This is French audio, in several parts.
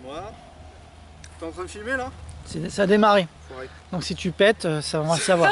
Voilà. T'es en train de filmer là? Ça a démarré. Ouais. Donc si tu pètes, ça on va le savoir.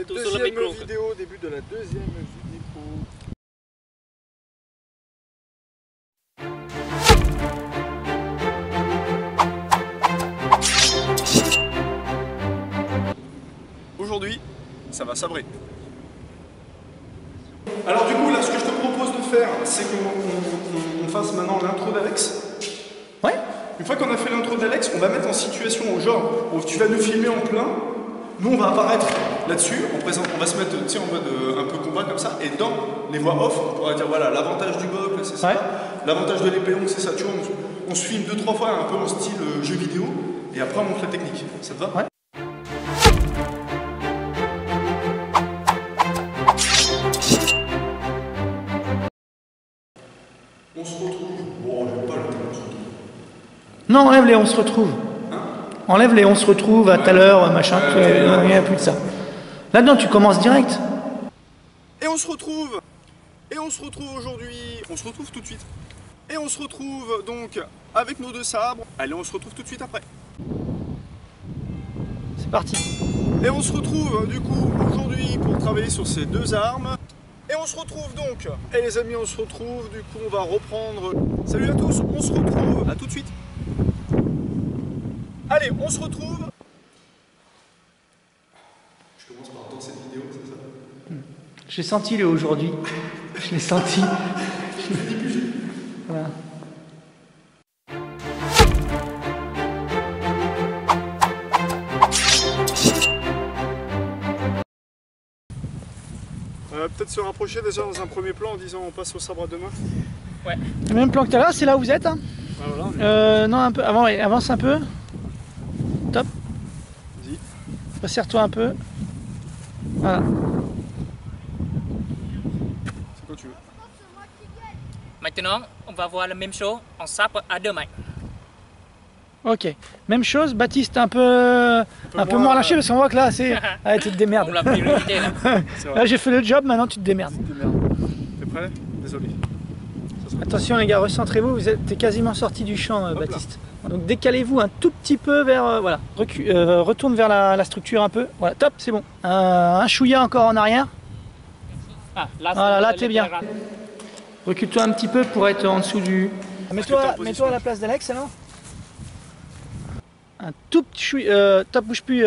Deuxième vidéo, début de la deuxième vidéo. Aujourd'hui, ça va sabrer. Alors du coup, là, ce que je te propose de faire, c'est qu'on fasse maintenant l'intro d'Alex. Ouais. Une fois qu'on a fait l'intro d'Alex, on va mettre en situation au genre où tu vas nous filmer en plein. Nous, on va apparaître là-dessus. On va se mettre en mode un peu combat comme ça. Et dans les voix off, on pourra dire voilà, l'avantage du GOP, c'est ça. Ouais. L'avantage de l'épée longue, c'est ça. Tu vois, on se filme 2-3 fois un peu en style jeu vidéo. Et après, on montre la technique. Ça te va? Ouais. On se retrouve. Bon, j'aime pas le terme, on se retrouve. Non, enlève les on se retrouve. Hein? Enlève les on se retrouve à tout à l'heure, machin. Il n'y a plus de ça. Là-dedans, tu commences direct. Et on se retrouve. Et on se retrouve aujourd'hui. On se retrouve tout de suite. Et on se retrouve donc avec nos 2 sabres. Allez, on se retrouve tout de suite après. C'est parti. Et on se retrouve du coup aujourd'hui pour travailler sur ces 2 armes. Et on se retrouve donc. Et les amis, on se retrouve. Du coup, on va reprendre. Salut à tous. On se retrouve. À tout de suite. Allez, on se retrouve. Je commence par dans cette vidéo, c'est ça? J'ai senti le aujourd'hui. Je l'ai senti. Voilà. Peut-être se rapprocher déjà dans un premier plan en disant on passe au sabre à 2 mains. Ouais. Le même plan que tout à l'heure, c'est là où vous êtes. Hein. Ah, voilà, non, un peu. Avant, ouais, avance un peu. Top. Vas-y. Resserre-toi un peu. Voilà. C'est quand tu veux. Maintenant, on va voir la même chose en sabre à 2 mains. Ok. Même chose, Baptiste un peu moins lâché parce qu'on voit que là, c'est. Allez, tu te démerdes. On l'a priorité là. Là, j'ai fait le job, maintenant tu te démerdes. T'es prêt? Désolé. Attention les gars, recentrez-vous, t'es quasiment sorti du champ, Baptiste. Donc décalez-vous un tout petit peu vers, voilà, retourne vers la structure un peu. Voilà, top, c'est bon. Un chouïa encore en arrière. Ah, là, voilà, là t'es bien. Recule-toi un petit peu pour être en dessous du... Mets-toi à la place d'Alex alors. Un tout petit chouïa, top, bouge plus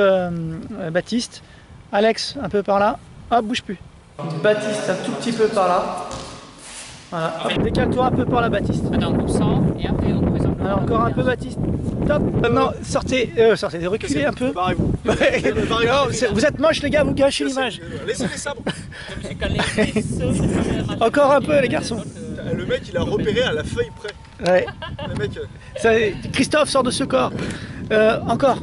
Baptiste. Alex, un peu par là. Hop, bouge plus. Baptiste, un tout petit peu par là. Voilà, décale-toi un peu par la Baptiste. Attends, on sort et après on présente. Alors encore un peu Baptiste. Top. Maintenant sortez, reculez un peu. Barrez-vous. Vous êtes moche les gars, vous gâchez l'image. Laissez les sabres. Encore un peu les garçons. Le mec il a repéré à la feuille près. Ouais. Le mec. Christophe sort de ce corps. Encore.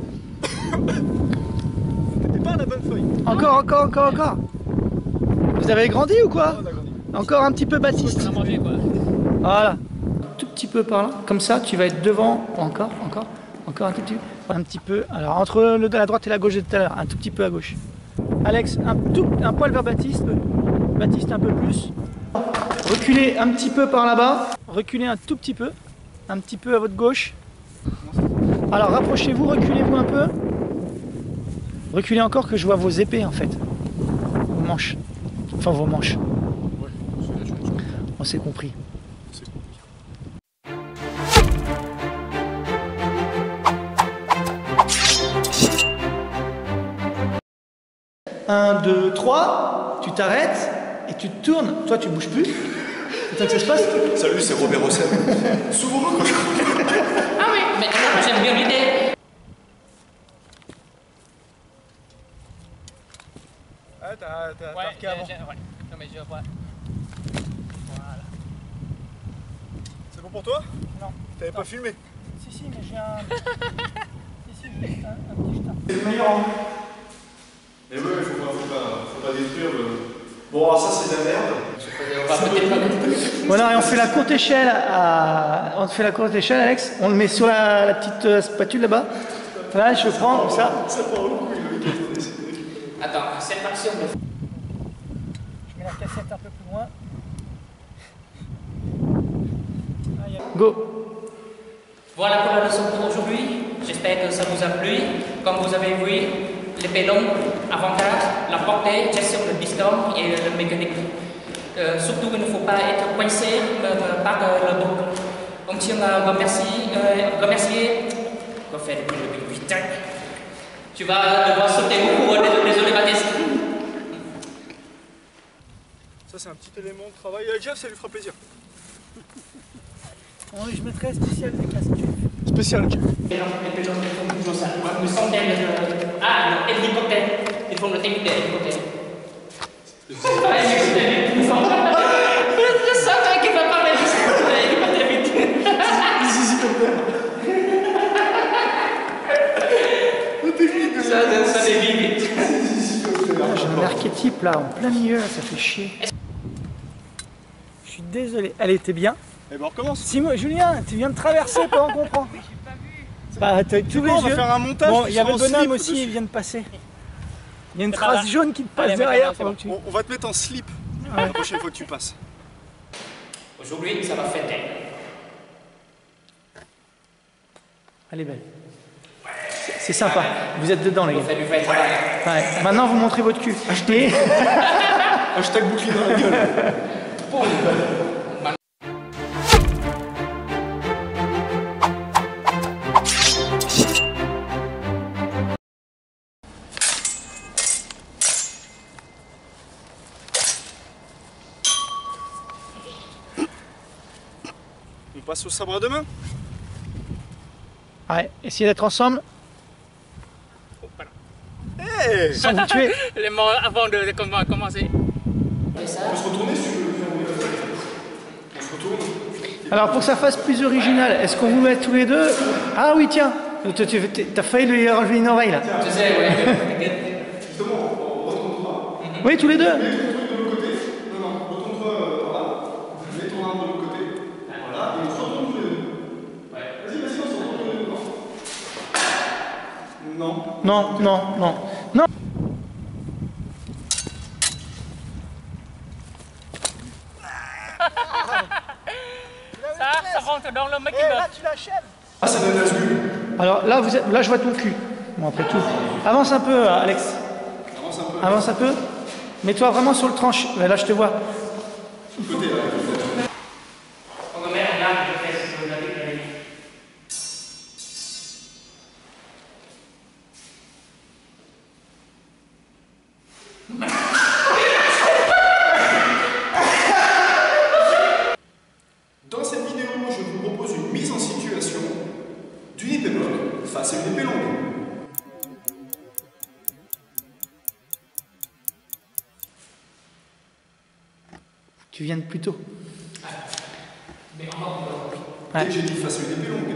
T'étais pas à la bonne feuille. Encore. Vous avez grandi ou quoi? Encore un petit peu Baptiste. Voilà. Un tout petit peu par là. Comme ça, tu vas être devant. Encore un tout petit peu. Un petit peu. Alors entre la droite et la gauche de tout à l'heure. Un tout petit peu à gauche. Alex, un poil vers Baptiste. Baptiste un peu plus. Reculez un petit peu par là-bas. Reculez un tout petit peu. Un petit peu à votre gauche. Alors rapprochez-vous, reculez-vous un peu. Reculez encore que je vois vos épées en fait. Vos manches. Enfin vos manches. On s'est compris. 1, 2, 3, tu t'arrêtes et tu te tournes. Toi, tu bouges plus. C'est ça que ça se passe. Salut, c'est Robert Rossel. Souvent quand je... Ah oui, mais j'aime bien l'idée. Ah, t'as marqué avant. Ouais, non mais je vois. Voilà. C'est bon pour toi? Non. T'avais pas filmé? Si, mais j'ai un... si, j'ai un petit jetard. C'est le meilleur angle. Mais ouais, faut pas détruire le... Bon, alors ça c'est de la merde. Voilà, et on fait la courte échelle Alex. On le met sur la petite spatule là-bas. Voilà, je prends comme ça. Ça part où, Attends, cette action de... Je mets la cassette un peu plus loin. Go. Voilà pour la leçon pour aujourd'hui. J'espère que ça vous a plu. Comme vous avez vu, les pélons, avantage, la portée, gestion de distance et le mécanique. Surtout, il ne faut pas être coincé par le dos. On tient à remercier. Quoi faire depuis le putain. Tu vas devoir sauter beaucoup, désolé Baptiste. Ça c'est un petit élément de travail. Jeff, ça lui fera plaisir. Oui, je mettrais spécial des casques. Spécial Jeff. Les pélons font toujours ça. Une centaine de... Ah, l'hélicoptère. Ils font le technique de l'hélicoptère. Ah, l'hélicoptère. Je savais qu'il va parler de l'hélicoptère vite. Zizi ton père. Ça dévie vite. J'ai un archétype là en plein milieu, ça fait chier. Je suis désolé. Elle était bien. Et ben on recommence. Simon, Julien, tu viens de traverser pendant qu'on prend. Bah, t'as tous les On va yeux. faire un montage. Bon, il y avait le en slip bonhomme aussi, dessus. il vient de passer. Il y a une trace jaune qui te passe Allez, derrière maintenant, pendant que tu... On va te mettre en slip la prochaine fois que tu passes. Aujourd'hui, ça va fêter. Elle est belle. C'est sympa. Vous êtes dedans, les On gars. fait du vrai travail. Ouais. Maintenant, vous montrez votre cul. Et... Hashtag bouclier dans la gueule. On passe au sabre à deux mains. Ouais, essayez d'être ensemble Hey, sans vous tuer. Les mots avant de commencer. on peut se retourner si tu veux. On se retourne. Alors, pour que ça fasse plus original, est-ce qu'on vous met tous les deux? Ah oui, tiens, t'as failli lui enlever une oreille là. Tu sais, ouais. Oui, tous les deux. Non, non, non. Non. Ça rentre dans le making-of. tu l'achèves. Ah, ça donne la sculpture. Alors là, là, je vois ton cul. Bon, après tout. Avance un peu, Alex. Avance un peu. Mets-toi vraiment sur le tranche. Là, je te vois. On remet en garde le fait que vous avez. Dans cette vidéo, je vous propose une mise en situation d'une épée bloc face à une épée longue. Tu viens de plus tôt. Mais encore Dès que j'ai dit face à une épée longue.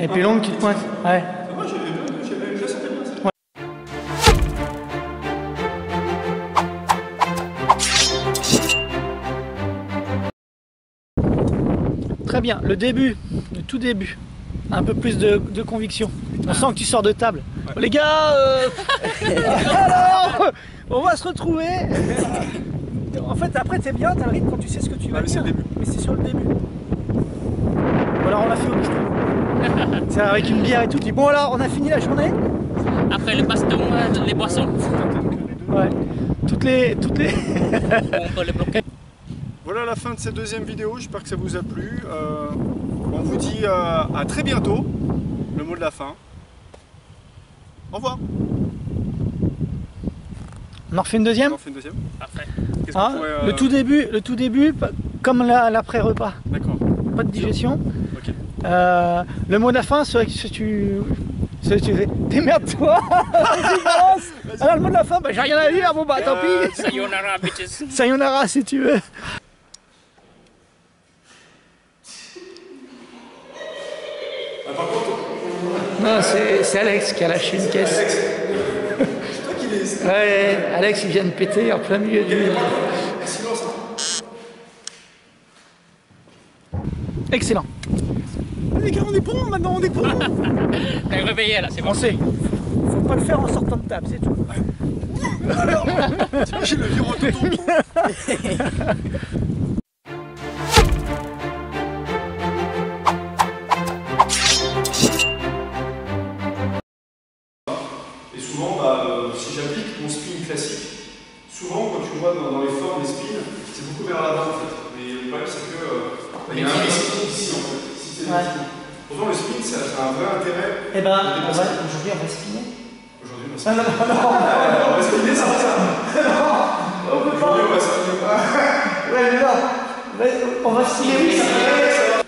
Épée longue, tu te pointes. Ouais. Moi, je la sentais bien, ça. Très bien. Le début, le tout début. Un peu plus de conviction. On sent que tu sors de table. Ouais. Les gars, alors, on va se retrouver. En fait, après, t'es bien, t'as le rythme quand tu sais ce que tu vas mais c'est dire. le début. Mais c'est sur le début. Bon, alors on l'a fait au bistrot. C'est avec une bière et tout. Tu dis, bon, alors, on a fini la journée. Après le baston, les boissons, Ouais. Toutes les... on peut les bloquer. Voilà la fin de cette deuxième vidéo, j'espère que ça vous a plu. On vous dit à très bientôt, le mot de la fin. Au revoir. On en refait une deuxième. On en fait une deuxième. Après. Qu'est-ce qu'on Hein, pourrait, le tout début, comme l'après-repas. D'accord. Pas de digestion. Ok. Le mot de la fin, c'est vrai que si tu fais démerde-toi. Vas-y, balance. Alors le mot de la fin, bah, j'ai rien à dire, bon bah tant pis. Sayonara, bitches. Sayonara si tu veux. Par contre, Non, c'est Alex qui a lâché une caisse. c'est toi qui les... Ouais, Alex il vient de péter en plein milieu du... Silence. Excellent. Les gars, on est bon maintenant, on est bon. T'es réveillé là, c'est bon. On sait. Faut pas le faire en sortant de table, c'est tout. J'ai le vieux rototon. ici en fait. Ici, c'est Ouais. Pourtant, le spin, ça a un vrai intérêt. Eh ben, aujourd'hui, on va spinner. Aujourd'hui, on va Ah, spinner. non. On va spinner, ça va ça. On peut pas. Aujourd'hui, on va spinner. Ouais, mais non. On va spinner, oui, ça va.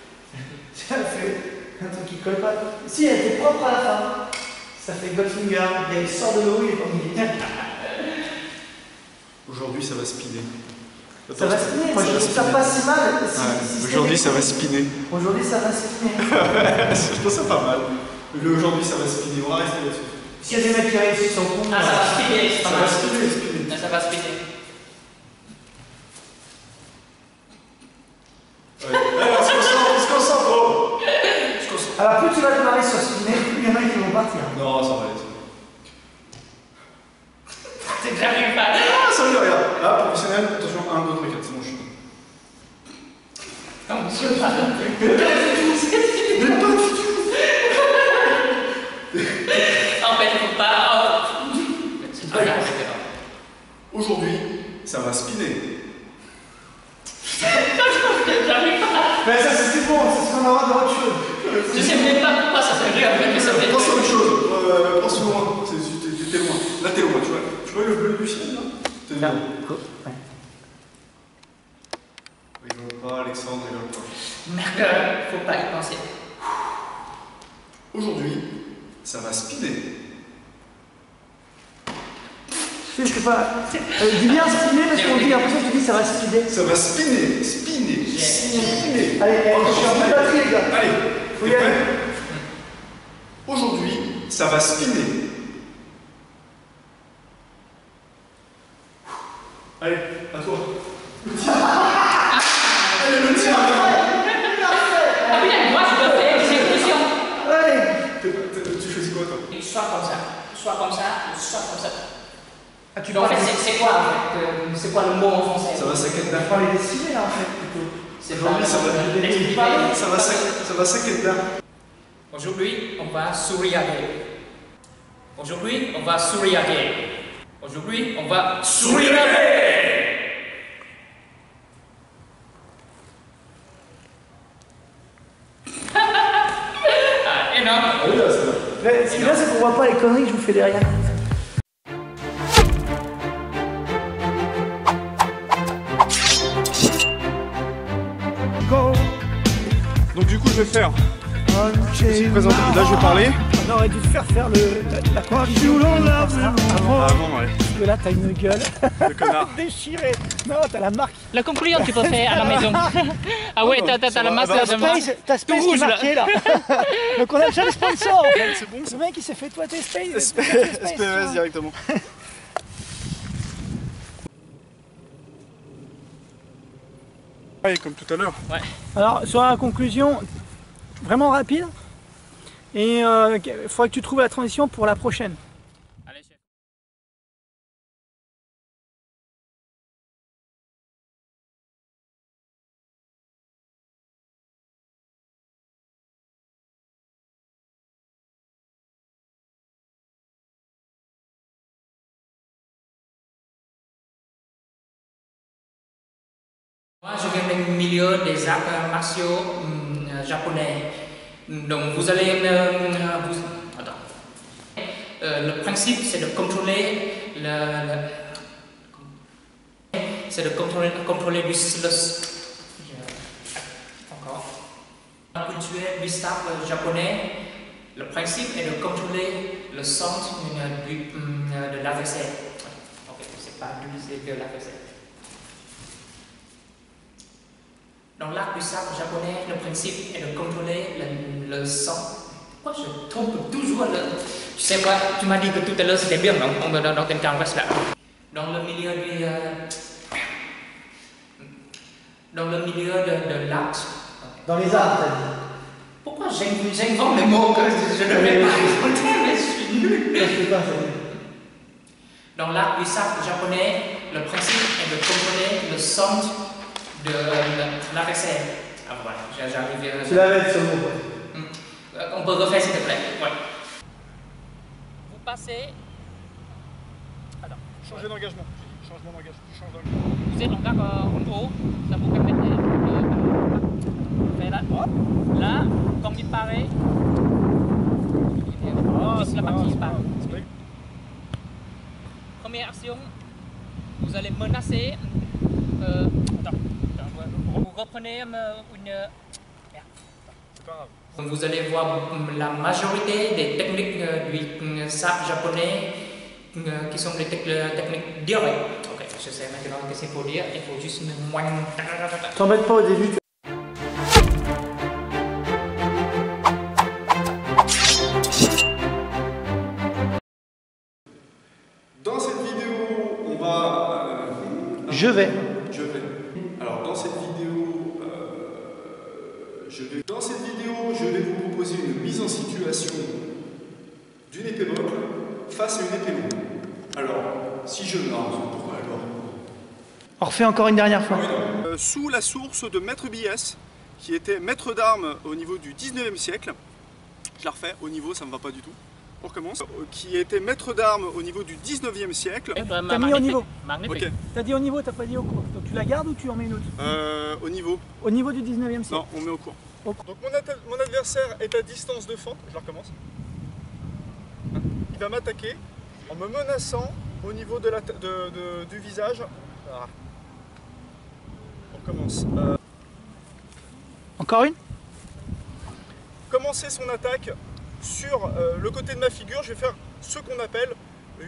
Ça fait un truc qui colle pas. Si, elle était propre à la fin. Ça fait Goldfinger. Il sort de l'eau, il est pas mouillé. Aujourd'hui, ça va spinner. Ça va spinner. Moi, je trouve ça pas si mal. Aujourd'hui, ça va spinner. Aujourd'hui, ça va spinner. Je trouve ça pas mal. Aujourd'hui, ça va spinner. On va rester là-dessus. S'il y a des mecs qui réussissent sur le compte. Ah, ça va spinner, c'est pas Ça mal. va spinner, spinner. Ah, ça va spinner. Ouais. Alors, on se concentre, oh. Je concentre. Alors, plus tu vas démarrer sur spinner, plus il y en a qui vont partir. Non, ça va aller. J'arrive pas. Ah, ça va, regarde. Là, professionnel, attention, 1, 2, 3, 4, c'est bon, je suis bon. Non, monsieur, pas non plus. Mais pas du tout. En fait, il faut pas. C'est pas grave. Aujourd'hui, ça va spinner. J'arrive pas. Mais ça, c'est bon, c'est ce qu'on aura dans autre chose. Je sais même pas pourquoi ça fait rire, mais ça fait. Pense à autre chose. Pense loin. T'es loin. Là, t'es loin, tu vois. Tu vois le bleu du ciel, là? T'es loin. Ouais. Rigole pas, Alexandre, rigole pas. Merde, faut pas y penser. Aujourd'hui, ça va spinner. Je sais pas. Dis bien spinner parce qu'on dit, après ça, tu dis ça va spinner. Ça va spinner, spinner, spinner. Allez, je suis en pleine batterie, les gars. Allez, Faut y aller. Aujourd'hui, ça va spinner. Allez, à toi. Allez, le tien. Ah oui, moi je dois faire une exécution. Allez. Tu choisis quoi, toi? Soit comme ça, soit comme ça, soit comme ça. Ah, tu Donc, en parles fait, c'est quoi en fait c'est quoi le mot en français? Ça va s'inquiéter. Tu parles les décider, là, en fait, plutôt. C'est Aujourd'hui, pas- ça va l'expliquer. ça va s'inquiéter. Aujourd'hui, on va sourire. Aujourd'hui, on va sourire. Aujourd'hui, on va sourire. Ah, énorme. Ah oui, là, ça va. Mais ce qui est bien, c'est qu'on voit pas les conneries que je vous fais derrière. Donc du coup je vais faire. Je vais essayer de présenter. Là je vais parler. On aurait dû te faire la confusion Avant ouais. parce que là t'as une gueule Le connard. déchirée. Non, t'as la marque. La conclusion, tu peux faire à la maison. Ah ouais, t'as la masse de marque. T'as Space qui est rouge, là. marqué là. Donc on a déjà le sponsor en fait. C'est bon Le mec il s'est fait toi tes Space. SPES directement. Ouais, comme tout à l'heure. Ouais. Alors sur la conclusion, vraiment rapide. Et il faudra que tu trouves la transition pour la prochaine. Allez, chef. Moi, je viens du milieu des arts martiaux japonais. Donc, vous allez attends. Le principe, c'est de contrôler c'est de contrôler du encore. Dans la culture du staff japonais, le principe est de contrôler le centre de l'adversaire. En fait, c'est pas lui, c'est de l'adversaire. Dans l'art du sabre japonais, le principe est de contrôler le sang. Pourquoi je trompe toujours le... Tu sais quoi, tu m'as dit que tout à l'heure c'était bien, non? Dans tes canvas là. Dans le milieu du... dans le milieu de l'art. Dans les arts, t'as dit. Pourquoi j'invente les mots que je ne devrais pas inventer, mais je suis nul. Je sais pas, ça dit. Dans l'art du sabre japonais, le principe est de contrôler le centre de l'adversaire. Ah voilà, j'arrive. Tu l'avais sur le mot. On peut refaire s'il te plaît. Ouais. Vous passez. Alors, Changer d'engagement. Changement d'engagement. vous êtes en haut, ça vous permet de faire allez là. Là, comme il paraît, la partie part. Première action, vous allez menacer. Vous reprenez une. Vous allez voir la majorité des techniques du sable japonais qui sont des techniques directes. Ok, je sais maintenant ce qu'il faut dire. Il faut juste T'embête pas au début. Dans cette vidéo, on va... Je vais. Alors, dans cette vidéo, je vais vous proposer une mise en situation d'une épée buckle face à une épée longue. Alors, si je... Non, pourquoi alors? On refait encore une dernière fois. Sous la source de Maître Biès, qui était maître d'armes au niveau du 19e siècle. Je la refais, au niveau, ça ne me va pas du tout. On recommence. Qui était maître d'armes au niveau du 19e siècle. T'as mis au niveau. Ok. T'as dit au niveau, t'as pas dit au cours. Donc tu la gardes ou tu en mets une autre? Au niveau. Au niveau du 19e siècle. Non, on met au cours. Donc mon adversaire est à distance de fente. Je la recommence. Il va m'attaquer en me menaçant au niveau de du visage. Ah. On recommence. Encore une? Commencer son attaque sur le côté de ma figure. Je vais faire ce qu'on appelle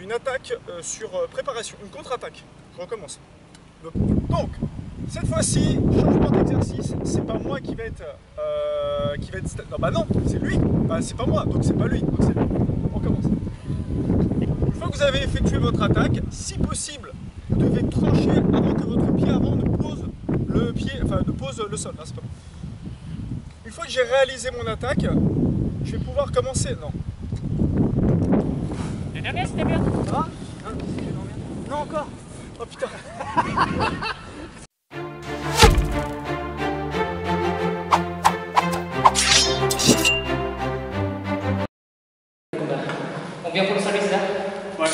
une attaque sur préparation, une contre-attaque. Je recommence. Donc, cette fois-ci, changement d'exercice, c'est pas moi qui va être... Non, bah non, c'est lui. Bah, c'est pas moi, donc c'est pas lui, donc c'est lui. On commence. Une fois que vous avez effectué votre attaque, si possible, vous devez trancher avant que votre pied avant ne pose le pied, enfin ne pose le sol. Hein, c'est pas bon. Une fois que j'ai réalisé mon attaque, je vais pouvoir commencer. Non. Le dernier, c'était bien. Ça va? Non, encore. Oh putain. On vient pour le service là. Ouais.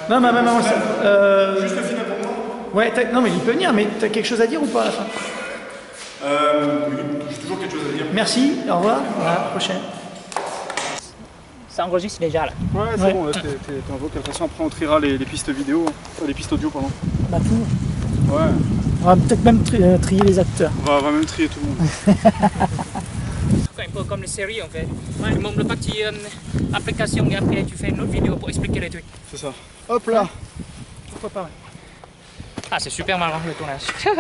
Non, mais maman, Juste le final pour moi. ouais, non, mais il peut venir, mais t'as quelque chose à dire ou pas à la fin? Oui, j'ai toujours quelque chose à dire. Merci, au revoir, à la prochaine. Ça enregistre déjà là. Ouais, c'est Ouais. bon, là, t'es en vocal. De toute façon, après, on triera les pistes vidéo, les pistes audio, pardon. Bah tout. Ouais, On va peut-être même trier les acteurs. on va même trier tout le monde. Un peu comme les séries en fait. Tu montes le partie application et après tu fais une autre vidéo pour expliquer les trucs. C'est ça. Hop là. Pourquoi pas? Ah, c'est super marrant le tournage.